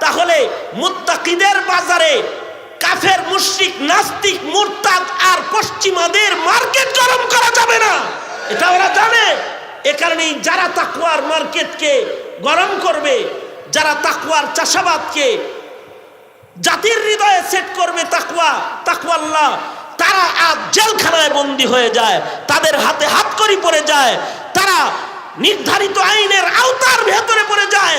A: তাহলে মুত্তাকিদের বাজারে কাফের, মুশরিক, নাস্তিক, মুরতাদ আর পশ্চিমাদের মার্কেট গরম করা যাবে না, এটা ওরা জানে। এ কারণেই যারা তাকওয়ার মার্কেটকে গরম করবে, যারা তাকওয়ার চাষাবাদকে জাতির হৃদয়ে সেট করবে, তাকওয়া আল্লাহ, তারা আজ জেলখানায় বন্দী হয়ে যায়, তাদের হাতে হাতকড়ি পড়ে যায়, তারা নির্ধারিত আইনের আওতার ভেতরে পড়ে যায়।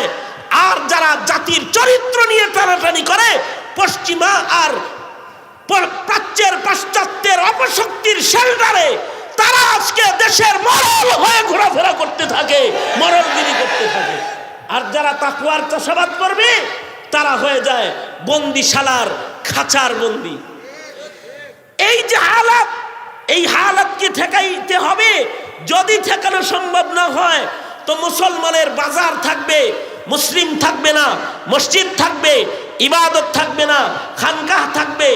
A: আর যারা জাতির চরিত্র নিয়ে টানাটানি করে, পশ্চিমা আর প্রাচ্যের পাশ্চাত্যের অপশক্তির শেল্টারে তারা আজকে দেশের মরল হয়ে ঘোরাফেরা করতে থাকে, মরলগিরি করতে থাকে। আর যারা তাকওয়ার চাষাবাদ করবে, তারা হয়ে যায় বন্দিশালার খাঁচার বন্দি। এই যে হালাত, এই হালাতকে ঠেকাইতে হবে। যদি ঠেকানো সম্ভব না হয়, তো মুসলমানের বাজার থাকবে মুসলিম থাকবে না, মসজিদ থাকবে, ইবাদত থাকবে না, খানকাহ থাকবে,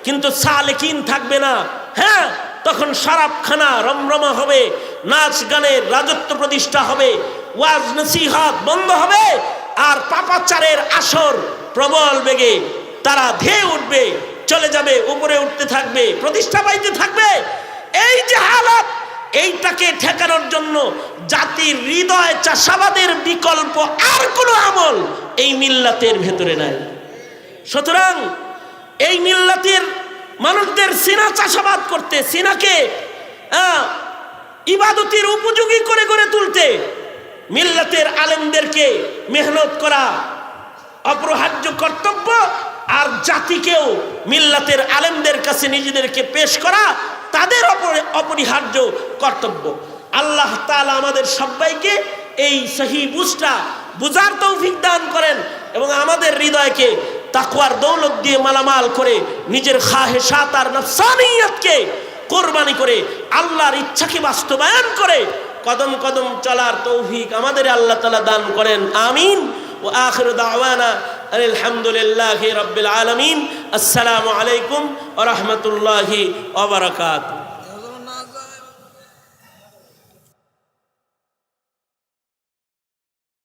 A: কিন্তু সালেকিন থাকবে না। হ্যাঁ, তখন শরাবখানা রমরমা হবে, নাচ গানের রাজত্ব প্রতিষ্ঠা হবে, ওয়াজ নসিহত বন্ধ হবে, আর পাপাচারের আসর প্রবল বেগে তারা ধেয়ে উঠবে, চলে যাবে, উপরে উঠতে থাকবে, প্রতিষ্ঠা পাইতে থাকবে। এই যে হালাত, এইটাকে ঠেকানোর জন্য জাতির হৃদয় চাষাবাদের বিকল্প আর কোনো আমল এই মিল্লাতের ভেতরে নাই। সুতরাং এই মিল্লাতের মানুষদের সিনা চাষাবাদ করতে, সিনাকে ইবাদতের উপযোগী করে করে তুলতে মিল্লাতের আলেমদেরকে মেহনত করা অপরিহার্য কর্তব্য, আর জাতিকেও মিল্লাতের আলেমদের কাছে নিজেদেরকে পেশ করা তাদের অপরিহার্য কর্তব্য। আল্লাহ তাআলা আমাদের সবাইকে এই সহিহ বুঝার তৌফিক দান করেন এবং আমাদের হৃদয়কে তাকওয়ার দৌলত দিয়ে মালামাল করে নিজের খাহেশাত আর নফসানিয়তকে কোরবানি করে আল্লাহর ইচ্ছাকে বাস্তবায়ন করে কদম কদম চলার তৌফিক আমাদের আল্লাহ তাআলা দান করেন। আমিন। ওয়া আখিরু দাওয়ানা আলহামদুলিল্লাহি রাব্বিল আলামিন। আসসালামু আলাইকুম ওয়া রাহমাতুল্লাহি ওয়া বারাকাতুহু।